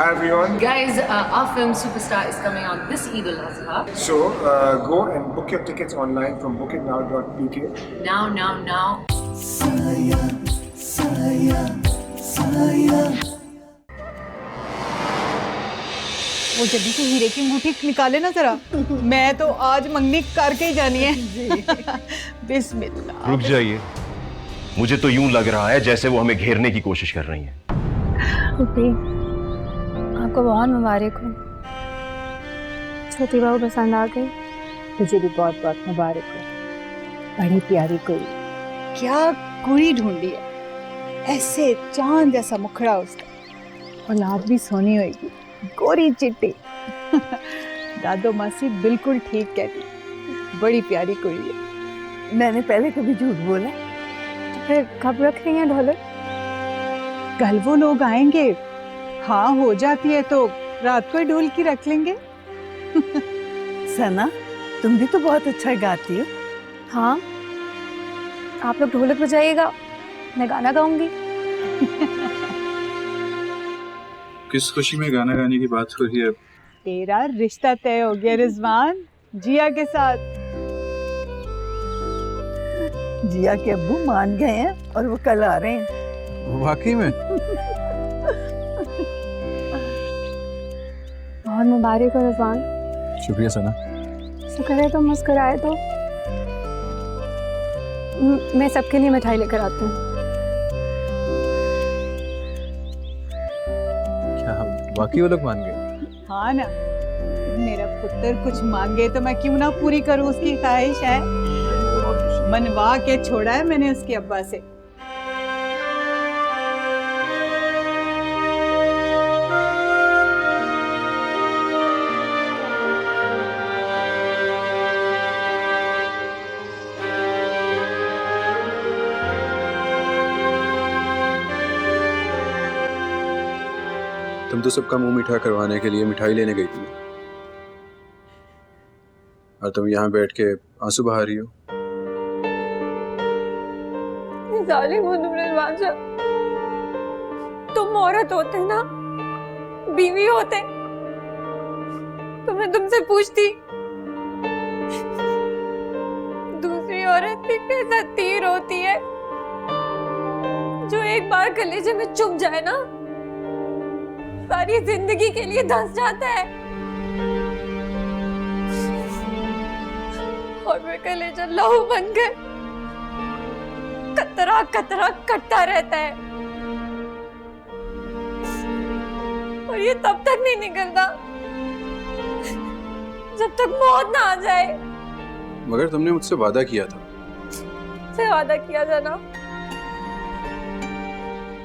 Hi everyone. Guys, our film Superstar is coming out this Eid al-Adha. So go and book your tickets online from bookitnow.pk. Now. वो जल्दी से हीरे की अंगूठी निकाले ना जरा। मैं तो आज मंगनी करके ही जानी है। बिस्मिल्लाह। रुक जाइए, मुझे तो यूं लग रहा है जैसे वो हमें घेरने की कोशिश कर रही हैं। फूफी, आपको बहुत मुबारक हो। छोटी बहू पसंद आ गई। तुझे भी बहुत बहुत मुबारक हो। बड़ी प्यारी कुड़ी। क्या कुड़ी ढूंढी है, ऐसे चांद जैसा मुखड़ा उसका। औलाद भी सोनी होगी, गोरी चिट्टी। दादो मासी बिल्कुल ठीक कहती, बड़ी प्यारी कुड़ी है। मैंने पहले कभी झूठ बोला? तो फिर कब रख रही हैं ढोलक? कल वो लोग आएंगे, हाँ हो जाती है तो रात को ही ढोल की रख लेंगे। सना, तुम भी तो बहुत अच्छा गाती हो। हाँ, आप लोग ढोलक बजाइएगा, मैं गाना गाऊंगी। किस खुशी में गाना गाने की बात हो रही है? तेरा रिश्ता तय हो गया रिजवान, जिया के साथ। जिया के अब्बू मान गए हैं और वो कल आ रहे हैं। वाकई में? बहुत मुबारक हो रिजवान। शुक्रिया सना। शुक्र है तुम मुस्कुराए तो। मैं सबके लिए मिठाई लेकर आती हूँ। क्या वाकई वो लोग मान गए? हाँ ना, मेरा पुत्र कुछ मांगे तो मैं क्यों ना पूरी करूँ, उसकी ख्वाहिश है। मनवा के छोड़ा है मैंने उसके अब्बा से। तुम तो सबका मुंह मीठा करवाने के लिए मिठाई लेने गई थी और तुम यहाँ बैठ के आंसू बहा रही हो। जालिम हो तुम रिजवान साहब। तुम औरत होते ना, बीवी होते तो मैं तुमसे पूछती दूसरी औरत भी कैसा तीर होती है जो एक बार कलेजे में चुभ जाए ना, सारी जिंदगी के लिए धंस जाता है। और मैं कलेजा लहू बनकर कतरा कतरा कटता रहता है और ये तब तक नहीं निकलता जब तक मौत ना आ जाए। मगर तुमने मुझसे वादा किया था। से वादा किया था ना,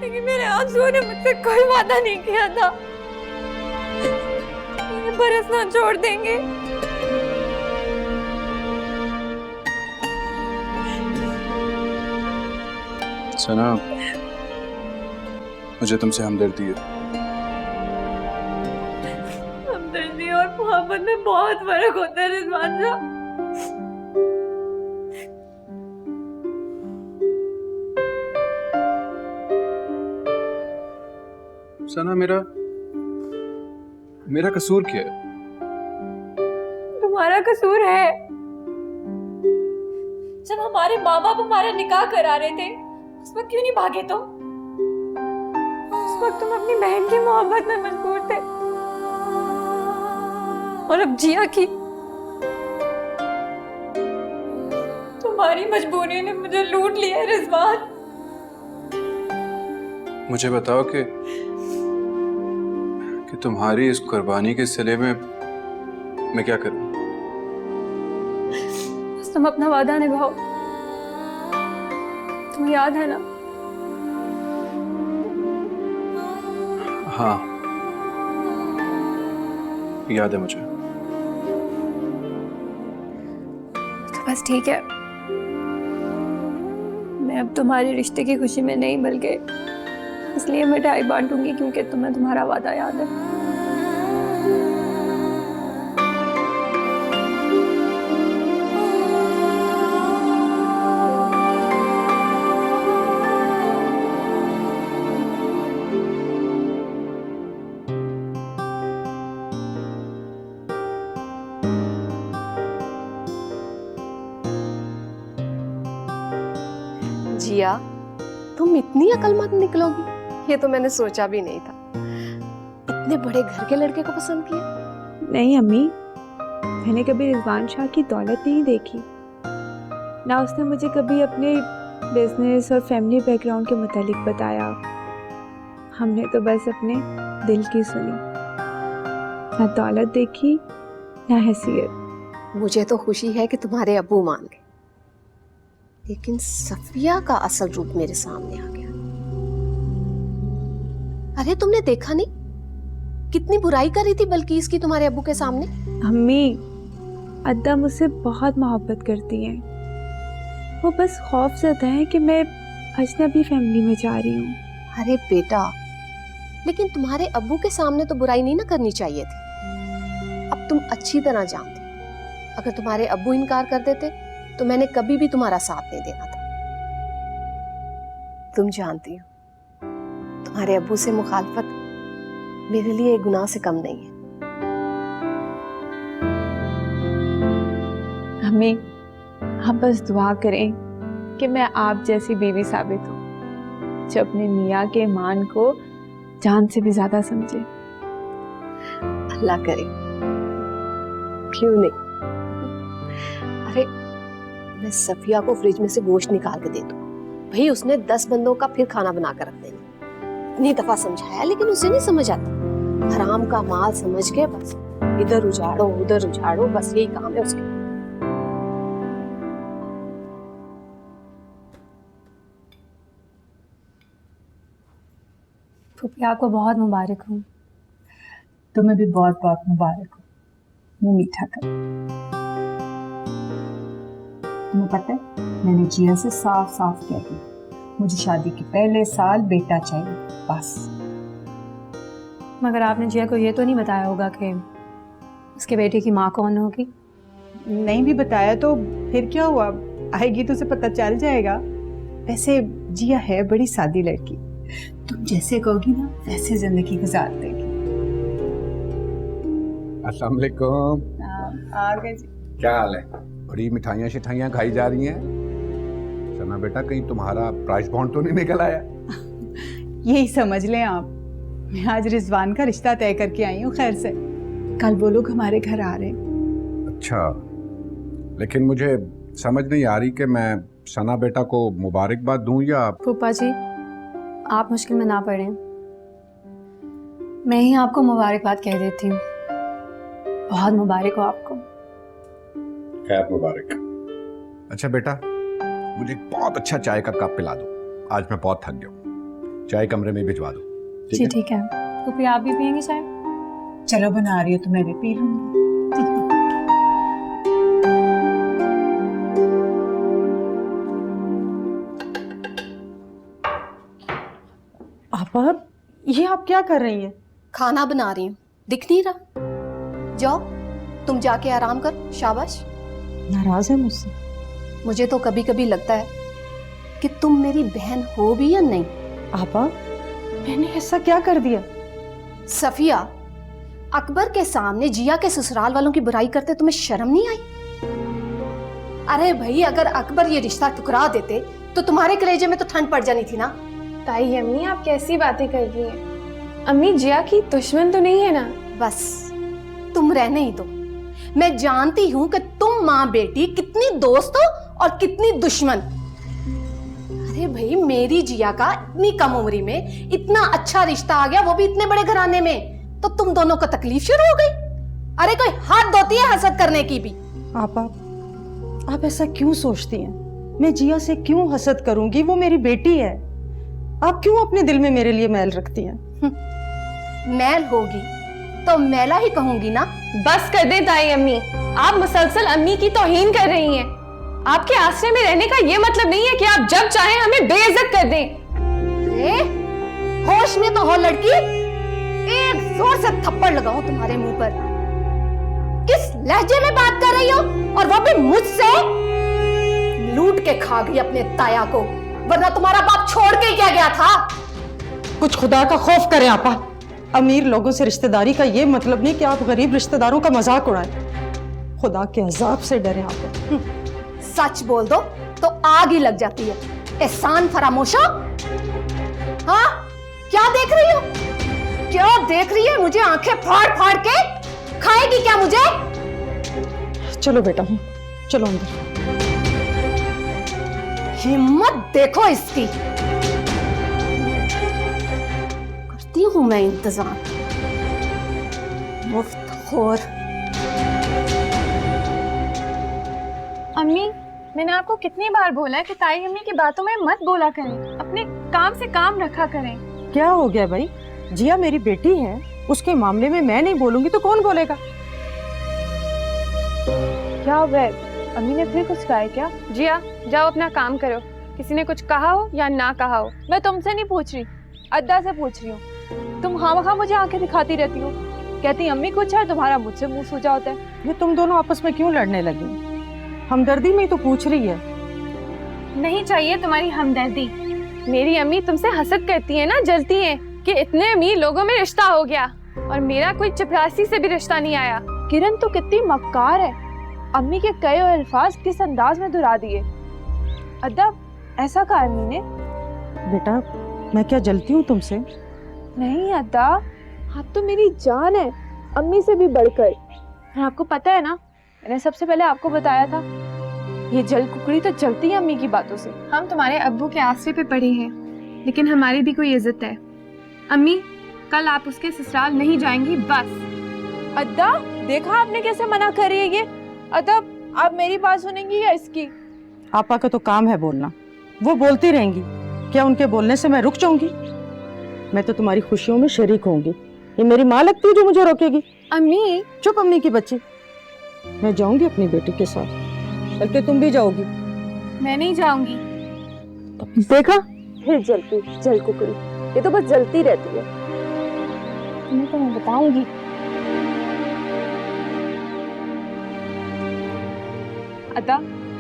लेकिन मेरे आंसुओं ने मुझसे कोई वादा नहीं किया था। ये बरसना छोड़ देंगे। सना, मुझे तुमसे हमदर्दी है। हमदर्दी और मोहब्बत में बहुत फर्क होता है रिजवान साहब। सना, मेरा कसूर क्या है? तुम्हारा कसूर है। जब हमारे माँ बाप हमारा निकाह करा रहे थे, उस वक्त क्यों नहीं भागे तुम? उस वक्त तुम अपनी बहन की मोहब्बत में मजबूर थे। और अब जिया की तुम्हारी मजबूरी ने मुझे लूट लिया है रिजवान। मुझे बताओ कि तुम्हारी इस कुर्बानी के सिले में मैं क्या करूं? बस तुम अपना वादा निभाओ। तुम्हें याद है ना? हाँ, याद है मुझे। तो बस ठीक है। मैं अब तुम्हारे रिश्ते की खुशी में नहीं, बल्कि इसलिए मिठाई बांटूंगी क्योंकि तुम्हें तुम्हारा वादा याद है। जिया, तुम इतनी अक्लमंद निकलोगी ये तो मैंने सोचा भी नहीं था। इतने बड़े घर के लड़के को पसंद किया? नहीं अम्मी, मैंने कभी रिजवान शाह की दौलत नहीं देखी, ना उसने मुझे कभी अपने बिजनेस और फैमिली बैकग्राउंड के मुतालिक बताया। हमने तो बस अपने दिल की सुनी, ना दौलत देखी ना हैसियत। मुझे तो खुशी है कि तुम्हारे अब्बू मान गए, लेकिन सफिया का असल रूप मेरे सामने आ गया। अरे तुमने देखा नहीं कितनी बुराई कर रही थी बल्कीस की तुम्हारे अब्बू के सामने? अम्मी, अद्दा मुझसे बहुत मोहब्बत करती हैं, वो बस खौफज़दा है कि मैं अजनबी फैमिली में जा रही हूँ। अरे बेटा, लेकिन तुम्हारे अब्बू के सामने तो बुराई नहीं ना करनी चाहिए थी। अब तुम अच्छी तरह जानते, अगर तुम्हारे अब्बू इनकार कर देते तो मैंने कभी भी तुम्हारा साथ नहीं देना था। तुम जानती हो तुम्हारे अब्बू से मुखालफत मेरे लिए गुनाह से कम नहीं है। अम्मी, आप बस दुआ करें कि मैं आप जैसी बीवी साबित हूँ जो अपने मियाँ के ईमान को जान से भी ज्यादा समझे। अल्लाह करे, क्यों नहीं। अरे मैं सफिया को फ्रिज में से गोश्त निकाल के दे दूं, भाई उसने 10 बंदों का फिर खाना बना कर रख देना। इतनी दफा समझाया लेकिन उसे नहीं समझ आता। हराम का माल समझ के बस इधर उजाड़ो उधर उजाड़ो, बस यही काम है उसके। फूफी आपको बहुत मुबारक हूँ। तुम्हें भी बहुत बहुत मुबारक हो। मुंह मीठा कर। तुम्हें पता है, मैंने जिया से साफ साफ कह दिया मुझे शादी के पहले साल बेटा चाहिए, बस। मगर आपने जिया को ये तो नहीं बताया होगा कि उसके बेटे की माँ कौन होगी? नहीं भी बताया तो फिर क्या हुआ, आएगी तो उसे पता चल जाएगा। वैसे जिया है बड़ी सादी लड़की, तुम जैसे कहोगी ना वैसे जिंदगी गुजार देगी। अस्सलाम वालेकुम। आ गए जी। क्या हाल है? बड़ी मिठाइयाँ शिठाइयाँ खाई जा रही हैं। सना बेटा, कहीं तुम्हारा प्राइस बॉन्ड तो नहीं निकल आया? यही समझ लें आप, मैं आज रिजवान का रिश्ता तय करके आई हूँ खैर से। कल वो लोग हमारे घर आ रहे हैं। अच्छा, लेकिन मुझे समझ नहीं आ रही कि मैं सना बेटा को मुबारकबाद दूं या... फूफा जी, आप मुश्किल में ना पड़ें, मैं ही आपको मुबारकबाद कह देती हूँ। बहुत मुबारक हो आपको। खैर मुबारक। अच्छा बेटा, मुझे एक बहुत अच्छा चाय का कप पिला दो, आज मैं बहुत थक गया हूँ। चाय कमरे में भिजवा दो। जी ठीक है। फूफी आप भी पियेंगे चाय? चलो बना रही हो तो मैं भी पी लूंगी। आपा, ये आप क्या कर रही हैं? खाना बना रही हूँ, दिख नहीं रहा? जाओ तुम जाके आराम कर, शाबाश। नाराज है मुझसे? मुझे तो कभी कभी लगता है कि तुम मेरी बहन हो भी या नहीं। आपा, मैंने ऐसा क्या कर दिया? सफिया, अकबर के सामने जिया के ससुराल वालों की बुराई करते तुम्हें शर्म नहीं आई? अरे भाई, अगर अकबर ये रिश्ता ठुकरा देते तो तुम्हारे कलेजे में तो ठंड पड़ जानी थी ना। ताई अम्मी, आप कैसी बातें कर रही हैं? अम्मी जिया की दुश्मन तो नहीं है ना? बस तुम रहने ही दो। मैं जानती हूं कि तुम माँ बेटी कितनी दोस्त हो और कितनी दुश्मन। अरे भाई, मेरी जिया का इतनी कम उम्री में इतना अच्छा रिश्ता आ गया, वो भी इतने बड़े घराने में, तो तुम दोनों को तकलीफ शुरू हो गई। अरे कोई हाथ धोती है हसद करने की भी? आपा, आप ऐसा क्यों सोचती हैं? मैं जिया से क्यों हसद करूंगी? वो मेरी बेटी है। आप क्यों अपने दिल में मेरे लिए मैल रखती हैं? मैल होगी तो मैला ही कहूंगी ना। बस कर दे ताई अम्मी, आप मुसलसल अम्मी की तौहीन कर रही हैं। आपके आश्रय में रहने का ये मतलब नहीं है कि आप जब चाहें हमें बेइज्जत कर दें। होश में तो हो लड़की, एक जोर से थप्पड़ लगाऊं तुम्हारे मुंह पर। किस लहजे में बात कर रही हो, और वो भी मुझसे? लूट के खा गई अपने ताया को, वरना तुम्हारा बाप छोड़ के क्या गया था? कुछ खुदा का खौफ करें आपा। अमीर लोगों से रिश्तेदारी का ये मतलब नहीं कि आप गरीब रिश्तेदारों का मजाक उड़ाएं। खुदा के अजाब से डरें आप। सच बोल दो तो आग ही लग जाती है। एहसान फरामोशा, हाँ क्या देख रही हो? क्या देख रही है मुझे आंखें फाड़ फाड़ के? खाएगी क्या मुझे? चलो बेटा, चलो अंदर। हिम्मत देखो इसकी। करती हूं मैं इंतजाम। मुफ्तखोर। अम्मी, मैंने आपको कितनी बार बोला है कि ताई अम्मी की बातों में मत बोला करें, अपने काम से काम रखा करें। क्या हो गया भाई? जिया मेरी बेटी है, उसके मामले में मैं नहीं बोलूंगी तो कौन बोलेगा? क्या हुआ है? अम्मी ने फिर कुछ कहा है क्या? जिया, जाओ अपना काम करो। किसी ने कुछ कहा हो या ना कहा हो, मैं तुमसे नहीं पूछ रही, अद्दा से पूछ रही हूँ। तुम हाँ मुझे आंखें दिखाती रहती हो, कहती अम्मी कुछ है, तुम्हारा मुझसे मुंह सूजा होता है। ये तुम दोनों आपस में क्यों लड़ने लगी? हमदर्दी में ही तो पूछ रही है। नहीं चाहिए तुम्हारी हमदर्दी। मेरी अम्मी तुमसे हसद करती है ना, जलती है कि इतने अमीर लोगों में रिश्ता हो गया और मेरा कोई चपरासी से भी रिश्ता नहीं आया। किरण तो कितनी मक्कार है, अम्मी के कई अल्फाज किस अंदाज में दुरा दिए। अद्दा, ऐसा कहा अम्मी ने? बेटा, मैं क्या जलती हूँ तुमसे? नहीं अद्दा, आप तो मेरी जान है, अम्मी से भी बढ़कर। और आपको पता है ना, मैंने सबसे पहले आपको बताया था, ये जल कुकड़ी तो जलती है अम्मी की बातों से। हम तुम्हारे अब्बू के आसरे पे पड़े हैं, लेकिन हमारी भी कोई इज्जत है। अम्मी, कल आप उसके ससुराल नहीं जाएंगी बस। अद्दा, देखा आपने कैसे मना कर रही है ये? अद्दा, आप मेरी बात सुनेंगी या इसकी? आपा का तो काम है बोलना, वो बोलती रहेंगी। क्या उनके बोलने से मैं रुक जाऊंगी? मैं तो तुम्हारी खुशियों में शरीक होंगी। ये मेरी माँ लगती है जो मुझे रोकेगी? अम्मी, चुप अम्मी की बच्ची। मैं जाऊंगी अपनी बेटी के साथ, बल्कि तुम भी जाओगी। मैं नहीं जाऊंगी। देखा, फिर जलती जल कुकड़ी, ये तो बस जलती रहती है। तुम्हें तो मैं बताऊंगी। अदा,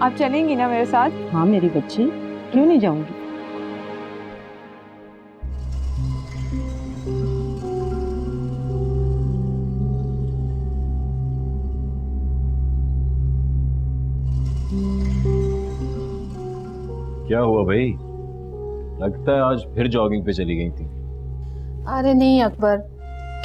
आप चलेंगी ना मेरे साथ? हाँ मेरी बच्ची, क्यों नहीं जाऊंगी? क्या हुआ भाई? लगता है आज फिर जॉगिंग पे चली गई थी। अरे नहीं अकबर,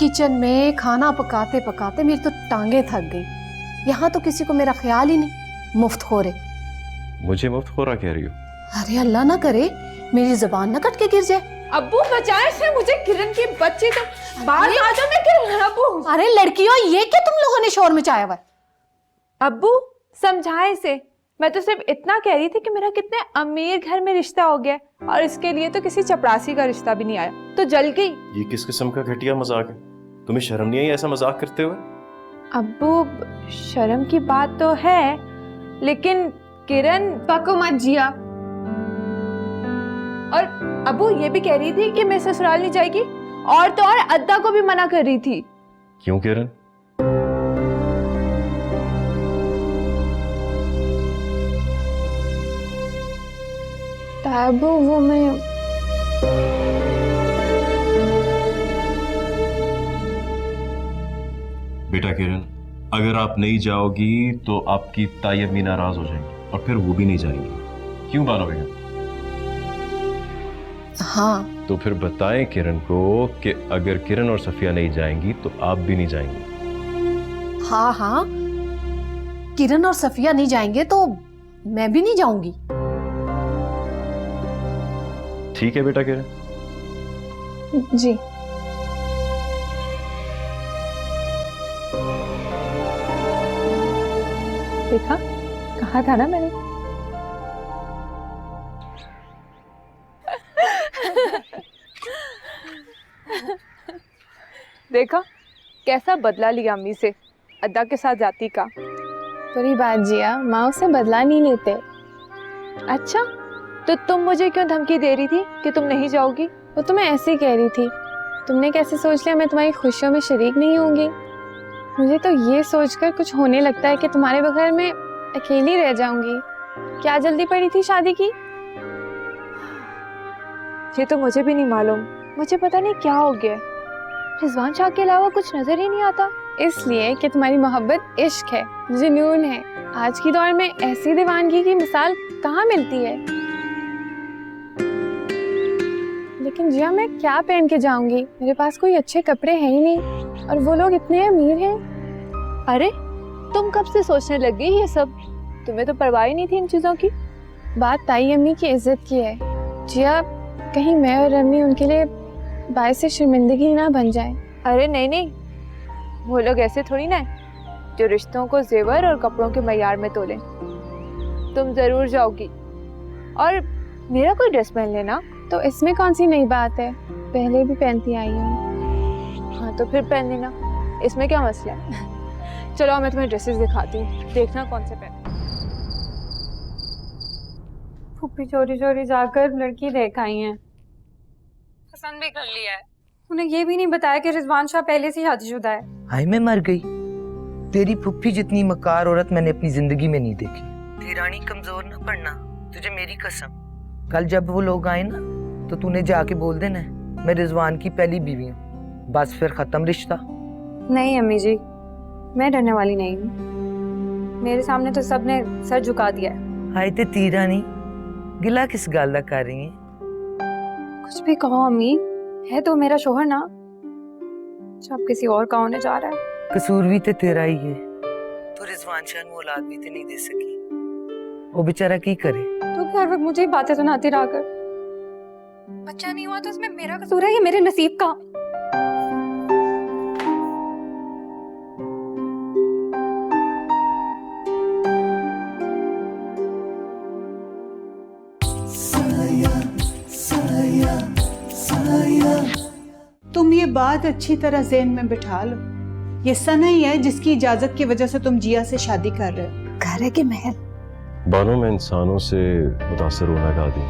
किचन में खाना पकाते पकाते मेरी तो टांगे थक गई। यहाँ तो किसी को मेरा ख्याल ही नहीं। मुफ्तखोर है। मुझे मुफ्तखोरा कह रही हो? अरे अल्लाह ना करे मेरी जुबान ना कट के गिर जाए। अब्बू बचाए से मुझे, किरण की बच्ची तो बाहर आ जाओ। मैं किरण, अब्बू। अरे लड़कियों, ये क्या तुम लोगों ने शोर मचाया हुआ है? अब्बू समझाए से, मैं तो सिर्फ इतना कह रही थी कि मेरा कितने अमीर घर में रिश्ता हो गया और इसके लिए तो किसी चपरासी का रिश्ता भी नहीं आया, तो जल गई। ये किस किस्म का घटिया मजाक है? तुम्हें शर्म नहीं आई ऐसा मजाक करते हुए? अब्बू, शर्म की बात तो है, लेकिन किरण पको मत जिया। और अब्बू ये भी कह रही थी कि मैं ससुराल नहीं जाएगी, और तो और अद्दा को भी मना कर रही थी। क्यों किरण? अब्बू वो मैं बेटा किरण, अगर आप नहीं जाओगी तो आपकी ताई अम्मी नाराज हो जाएंगी और फिर वो भी नहीं जाएंगी। क्यों बानो बेगम? हाँ। तो फिर बताएं किरण को कि अगर किरण और सफिया नहीं जाएंगी तो आप भी नहीं जाएंगी। हाँ हाँ, किरण और सफिया नहीं जाएंगे तो मैं भी नहीं जाऊंगी। ठीक है बेटा किरण? जी। देखा, कहा था ना मैंने। देखा कैसा बदला लिया अम्मी से अद्दा के साथ जाती का। बुरी बात जिया, माँ उससे बदला नहीं लेते। अच्छा, तो तुम मुझे क्यों धमकी दे रही थी कि तुम नहीं जाओगी? वो तो मैं ऐसे ही कह रही थी। तुमने कैसे सोच लिया मैं तुम्हारी खुशियों में शरीक नहीं होंगी? मुझे तो ये सोचकर कुछ होने लगता है कि तुम्हारे बगैर मैं अकेली रह जाऊंगी। क्या जल्दी पड़ी थी शादी की? ये तो मुझे भी नहीं मालूम, मुझे पता नहीं क्या हो गया। रिजवान शाह के अलावा कुछ नजर ही नहीं आता। इसलिए कि तुम्हारी मोहब्बत इश्क है, जुनून है। आज की दौर में ऐसी दीवानगी की मिसाल कहाँ मिलती है? लेकिन जिया मैं क्या पहन के जाऊंगी? मेरे पास कोई अच्छे कपड़े हैं ही नहीं और वो लोग इतने अमीर हैं। अरे तुम कब से सोचने लग गई ये सब? तुम्हें तो परवाह ही नहीं थी इन चीजों की। बात ताई अम्मी की इज्जत की है जिया, कहीं मैं और अम्मी उनके लिए बायस से शर्मिंदगी ना बन जाए। अरे नहीं नहीं, वो लोग ऐसे थोड़ी ना है जो रिश्तों को जेवर और कपड़ों के मयार में तोले। तुम जरूर जाओगी और मेरा कोई ड्रेस पहन लेना। तो इसमें कौन सी नई बात है, पहले भी पहनती आई हूँ। हाँ तो फिर पहन लेना, इसमें क्या मसला है। चलो मैं तुम्हें ड्रेसेस दिखाती हूँ, देखना कौन से पहन। फूफी चोरी चोरी जाकर लड़की देख आई हैं, पसंद भी कर लिया है। उन्हें ये भी नहीं बताया कि रिजवान शाह पहले से ही शादीशुदा है। हाय मैं मर गई। तेरी फुफ्फी जितनी मकार औरत मैंने अपनी जिंदगी में नहीं देखी। तेरानी कमजोर ना पड़ना, तुझे मेरी कसम। कल जब वो लोग आए ना तो तूने जाके बोल देना मैं रिजवान की पहली बीवी हूँ, बस फिर खत्म रिश्ता। नहीं अम्मी जी, मैं डरने वाली नहीं हूँ। मेरे सामने तो सबने सर झुका दिया है। हाय ते तीरानी गिला किस गल दा कर रही है? कुछ भी कहो अम्मी, है तो मेरा शोहर ना, जब किसी और का होने जा रहा है। कसूर भी ते तेरा ही है। तो रिजवान शाह को औलाद भी ते नहीं दे सकी, वो बेचारा की करे? तो भी हर वक्त मुझे ही बातें सुनाती रहा कर। बच्चा नहीं हुआ तो उसमें मेरा कसूर है, ये मेरे नसीब का। तुम ये बात अच्छी तरह ज़हन में बिठा लो, ये सना ही है जिसकी इजाजत की वजह से तुम जिया से शादी कर रहे हो। घर है कि महल? बानो मैं इंसानों से मुतासर होना गा दी।